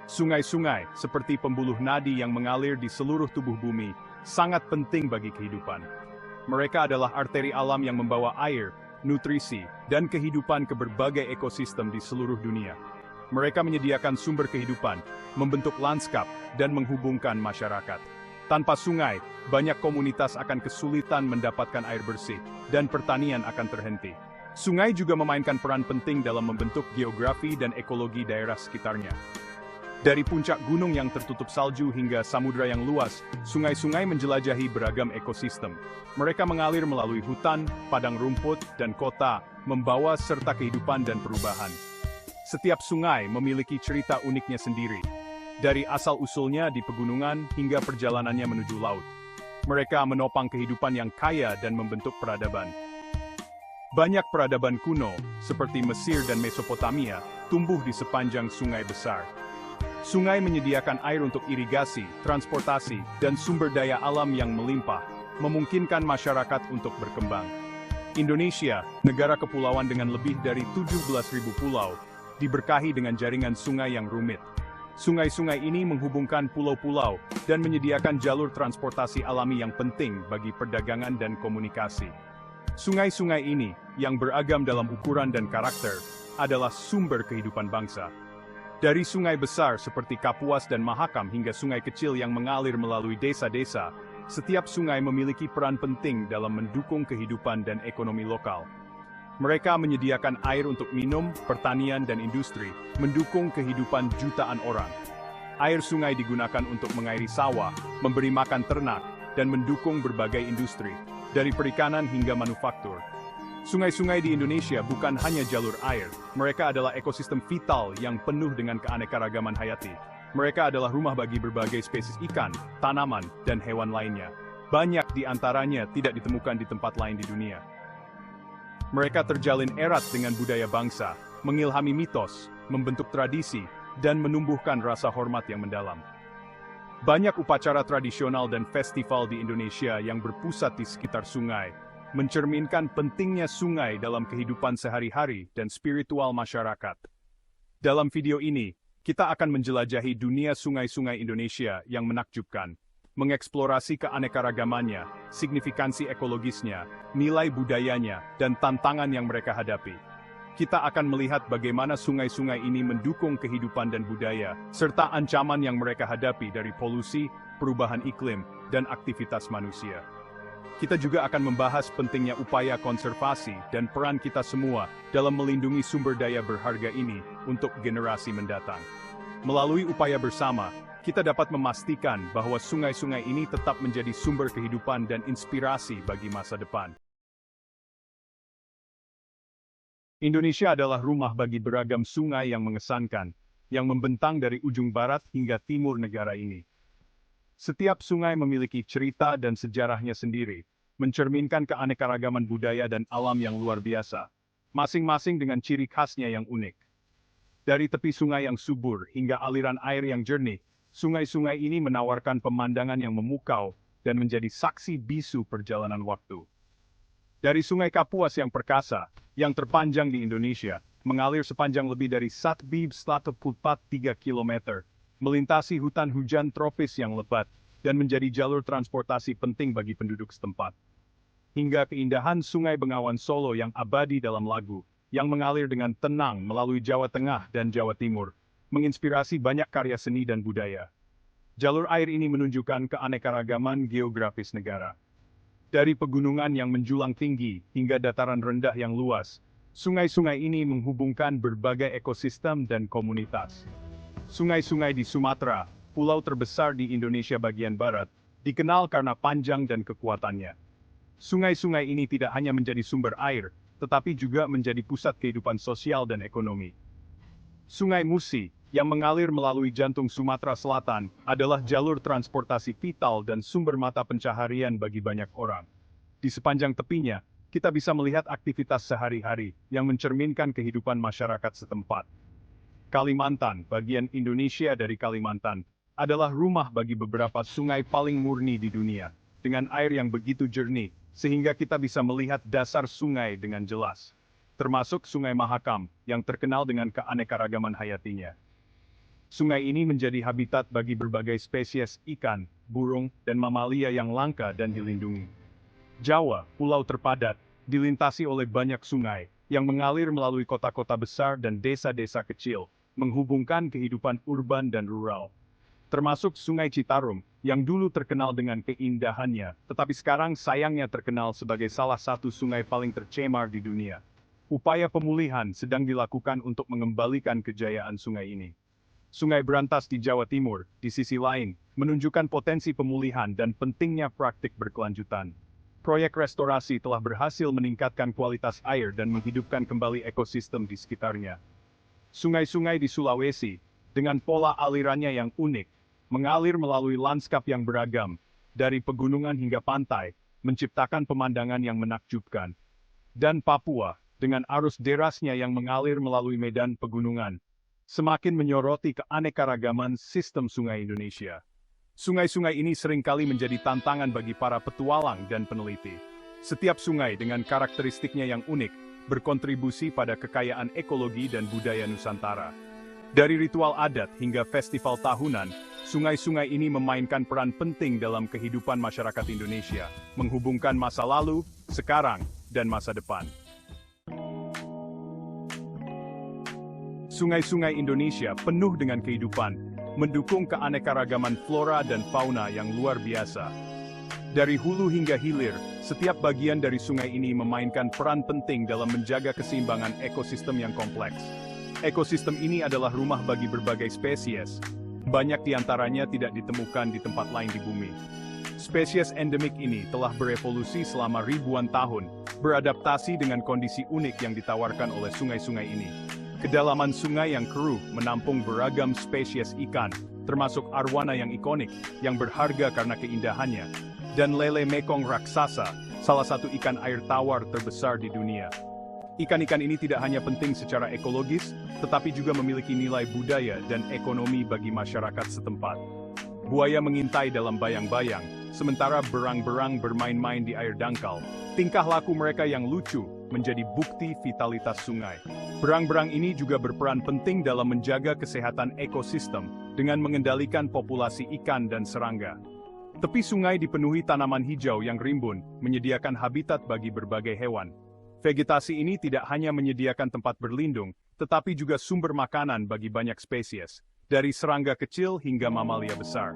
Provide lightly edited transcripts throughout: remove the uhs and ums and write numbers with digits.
Sungai-sungai, seperti pembuluh nadi yang mengalir di seluruh tubuh bumi, sangat penting bagi kehidupan. Mereka adalah arteri alam yang membawa air, nutrisi, dan kehidupan ke berbagai ekosistem di seluruh dunia. Mereka menyediakan sumber kehidupan, membentuk lanskap, dan menghubungkan masyarakat. Tanpa sungai, banyak komunitas akan kesulitan mendapatkan air bersih, dan pertanian akan terhenti. Sungai juga memainkan peran penting dalam membentuk geografi dan ekologi daerah sekitarnya. Dari puncak gunung yang tertutup salju hingga samudra yang luas, sungai-sungai menjelajahi beragam ekosistem. Mereka mengalir melalui hutan, padang rumput, dan kota, membawa serta kehidupan dan perubahan. Setiap sungai memiliki cerita uniknya sendiri, dari asal-usulnya di pegunungan hingga perjalanannya menuju laut. Mereka menopang kehidupan yang kaya dan membentuk peradaban. Banyak peradaban kuno, seperti Mesir dan Mesopotamia, tumbuh di sepanjang sungai besar. Sungai menyediakan air untuk irigasi, transportasi, dan sumber daya alam yang melimpah, memungkinkan masyarakat untuk berkembang. Indonesia, negara kepulauan dengan lebih dari 17.000 pulau, diberkahi dengan jaringan sungai yang rumit. Sungai-sungai ini menghubungkan pulau-pulau dan menyediakan jalur transportasi alami yang penting bagi perdagangan dan komunikasi. Sungai-sungai ini, yang beragam dalam ukuran dan karakter, adalah sumber kehidupan bangsa. Dari sungai besar seperti Kapuas dan Mahakam hingga sungai kecil yang mengalir melalui desa-desa, setiap sungai memiliki peran penting dalam mendukung kehidupan dan ekonomi lokal. Mereka menyediakan air untuk minum, pertanian dan industri, mendukung kehidupan jutaan orang. Air sungai digunakan untuk mengairi sawah, memberi makan ternak, dan mendukung berbagai industri, dari perikanan hingga manufaktur. Sungai-sungai di Indonesia bukan hanya jalur air, mereka adalah ekosistem vital yang penuh dengan keanekaragaman hayati. Mereka adalah rumah bagi berbagai spesies ikan, tanaman, dan hewan lainnya. Banyak di antaranya tidak ditemukan di tempat lain di dunia. Mereka terjalin erat dengan budaya bangsa, mengilhami mitos, membentuk tradisi, dan menumbuhkan rasa hormat yang mendalam. Banyak upacara tradisional dan festival di Indonesia yang berpusat di sekitar sungai, mencerminkan pentingnya sungai dalam kehidupan sehari-hari dan spiritual masyarakat. Dalam video ini, kita akan menjelajahi dunia sungai-sungai Indonesia yang menakjubkan, mengeksplorasi keanekaragamannya, signifikansi ekologisnya, nilai budayanya, dan tantangan yang mereka hadapi. Kita akan melihat bagaimana sungai-sungai ini mendukung kehidupan dan budaya, serta ancaman yang mereka hadapi dari polusi, perubahan iklim, dan aktivitas manusia. Kita juga akan membahas pentingnya upaya konservasi dan peran kita semua dalam melindungi sumber daya berharga ini untuk generasi mendatang. Melalui upaya bersama, kita dapat memastikan bahwa sungai-sungai ini tetap menjadi sumber kehidupan dan inspirasi bagi masa depan. Indonesia adalah rumah bagi beragam sungai yang mengesankan, yang membentang dari ujung barat hingga timur negara ini. Setiap sungai memiliki cerita dan sejarahnya sendiri, mencerminkan keanekaragaman budaya dan alam yang luar biasa, masing-masing dengan ciri khasnya yang unik. Dari tepi sungai yang subur hingga aliran air yang jernih, sungai-sungai ini menawarkan pemandangan yang memukau dan menjadi saksi bisu perjalanan waktu. Dari Sungai Kapuas yang perkasa, yang terpanjang di Indonesia, mengalir sepanjang lebih dari 1,143 km, melintasi hutan hujan tropis yang lebat, dan menjadi jalur transportasi penting bagi penduduk setempat. Hingga keindahan Sungai Bengawan Solo yang abadi dalam lagu, yang mengalir dengan tenang melalui Jawa Tengah dan Jawa Timur, menginspirasi banyak karya seni dan budaya. Jalur air ini menunjukkan keanekaragaman geografis negara. Dari pegunungan yang menjulang tinggi hingga dataran rendah yang luas, sungai-sungai ini menghubungkan berbagai ekosistem dan komunitas. Sungai-sungai di Sumatera, pulau terbesar di Indonesia bagian barat, dikenal karena panjang dan kekuatannya. Sungai-sungai ini tidak hanya menjadi sumber air, tetapi juga menjadi pusat kehidupan sosial dan ekonomi. Sungai Musi, yang mengalir melalui jantung Sumatera Selatan, adalah jalur transportasi vital dan sumber mata pencaharian bagi banyak orang. Di sepanjang tepinya, kita bisa melihat aktivitas sehari-hari yang mencerminkan kehidupan masyarakat setempat. Kalimantan, bagian Indonesia dari Kalimantan, adalah rumah bagi beberapa sungai paling murni di dunia, dengan air yang begitu jernih, sehingga kita bisa melihat dasar sungai dengan jelas. Termasuk Sungai Mahakam, yang terkenal dengan keanekaragaman hayatinya. Sungai ini menjadi habitat bagi berbagai spesies ikan, burung, dan mamalia yang langka dan dilindungi. Jawa, pulau terpadat, dilintasi oleh banyak sungai, yang mengalir melalui kota-kota besar dan desa-desa kecil, menghubungkan kehidupan urban dan rural. Termasuk Sungai Citarum, yang dulu terkenal dengan keindahannya, tetapi sekarang sayangnya terkenal sebagai salah satu sungai paling tercemar di dunia. Upaya pemulihan sedang dilakukan untuk mengembalikan kejayaan sungai ini. Sungai Brantas di Jawa Timur, di sisi lain, menunjukkan potensi pemulihan dan pentingnya praktik berkelanjutan. Proyek restorasi telah berhasil meningkatkan kualitas air dan menghidupkan kembali ekosistem di sekitarnya. Sungai-sungai di Sulawesi, dengan pola alirannya yang unik, mengalir melalui lanskap yang beragam, dari pegunungan hingga pantai, menciptakan pemandangan yang menakjubkan. Dan Papua, dengan arus derasnya yang mengalir melalui medan pegunungan, semakin menyoroti keanekaragaman sistem sungai Indonesia. Sungai-sungai ini seringkali menjadi tantangan bagi para petualang dan peneliti. Setiap sungai dengan karakteristiknya yang unik, berkontribusi pada kekayaan ekologi dan budaya Nusantara. Dari ritual adat hingga festival tahunan, sungai-sungai ini memainkan peran penting dalam kehidupan masyarakat Indonesia, menghubungkan masa lalu, sekarang, dan masa depan. Sungai-sungai Indonesia penuh dengan kehidupan, mendukung keanekaragaman flora dan fauna yang luar biasa. Dari hulu hingga hilir, setiap bagian dari sungai ini memainkan peran penting dalam menjaga keseimbangan ekosistem yang kompleks. Ekosistem ini adalah rumah bagi berbagai spesies. Banyak di antaranya tidak ditemukan di tempat lain di bumi. Spesies endemik ini telah berevolusi selama ribuan tahun, beradaptasi dengan kondisi unik yang ditawarkan oleh sungai-sungai ini. Kedalaman sungai yang keruh menampung beragam spesies ikan, termasuk arwana yang ikonik, yang berharga karena keindahannya, dan lele mekong raksasa, salah satu ikan air tawar terbesar di dunia. Ikan-ikan ini tidak hanya penting secara ekologis, tetapi juga memiliki nilai budaya dan ekonomi bagi masyarakat setempat. Buaya mengintai dalam bayang-bayang, sementara berang-berang bermain-main di air dangkal. Tingkah laku mereka yang lucu menjadi bukti vitalitas sungai. Berang-berang ini juga berperan penting dalam menjaga kesehatan ekosistem dengan mengendalikan populasi ikan dan serangga. Tepi sungai dipenuhi tanaman hijau yang rimbun, menyediakan habitat bagi berbagai hewan. Vegetasi ini tidak hanya menyediakan tempat berlindung, tetapi juga sumber makanan bagi banyak spesies, dari serangga kecil hingga mamalia besar.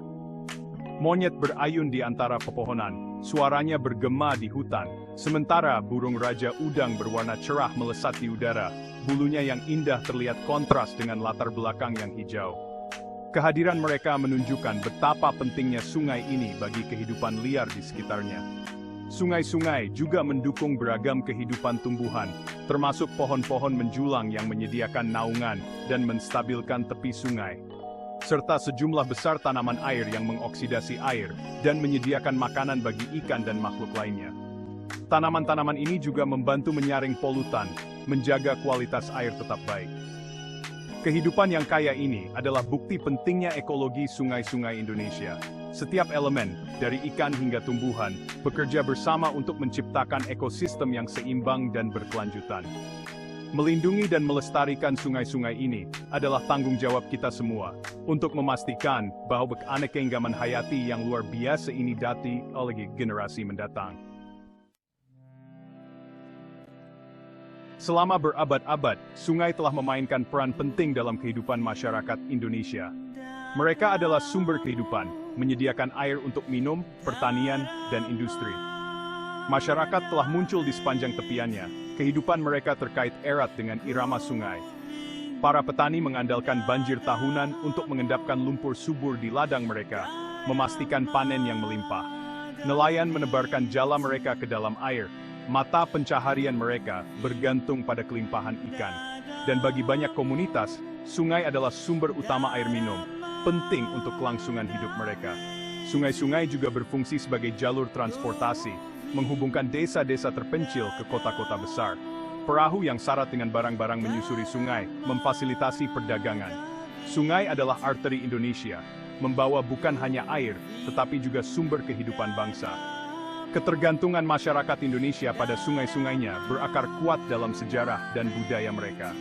Monyet berayun di antara pepohonan, suaranya bergema di hutan, sementara burung raja udang berwarna cerah melesat di udara, bulunya yang indah terlihat kontras dengan latar belakang yang hijau. Kehadiran mereka menunjukkan betapa pentingnya sungai ini bagi kehidupan liar di sekitarnya. Sungai-sungai juga mendukung beragam kehidupan tumbuhan, termasuk pohon-pohon menjulang yang menyediakan naungan dan menstabilkan tepi sungai, serta sejumlah besar tanaman air yang mengoksidasi air dan menyediakan makanan bagi ikan dan makhluk lainnya. Tanaman-tanaman ini juga membantu menyaring polutan, menjaga kualitas air tetap baik. Kehidupan yang kaya ini adalah bukti pentingnya ekologi sungai-sungai Indonesia. Setiap elemen, dari ikan hingga tumbuhan, bekerja bersama untuk menciptakan ekosistem yang seimbang dan berkelanjutan. Melindungi dan melestarikan sungai-sungai ini adalah tanggung jawab kita semua untuk memastikan bahwa keanekaragaman hayati yang luar biasa ini dati oleh generasi mendatang. Selama berabad-abad, sungai telah memainkan peran penting dalam kehidupan masyarakat Indonesia. Mereka adalah sumber kehidupan, menyediakan air untuk minum, pertanian, dan industri. Masyarakat telah muncul di sepanjang tepiannya, kehidupan mereka terkait erat dengan irama sungai. Para petani mengandalkan banjir tahunan untuk mengendapkan lumpur subur di ladang mereka, memastikan panen yang melimpah. Nelayan menebarkan jala mereka ke dalam air, mata pencaharian mereka bergantung pada kelimpahan ikan. Dan bagi banyak komunitas, sungai adalah sumber utama air minum, penting untuk kelangsungan hidup mereka. Sungai-sungai juga berfungsi sebagai jalur transportasi, menghubungkan desa-desa terpencil ke kota-kota besar. Perahu yang syarat dengan barang-barang menyusuri sungai, memfasilitasi perdagangan. Sungai adalah arteri Indonesia, membawa bukan hanya air, tetapi juga sumber kehidupan bangsa. Ketergantungan masyarakat Indonesia pada sungai-sungainya berakar kuat dalam sejarah dan budaya mereka.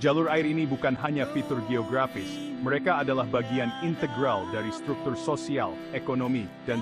Jalur air ini bukan hanya fitur geografis, mereka adalah bagian integral dari struktur sosial, ekonomi, dan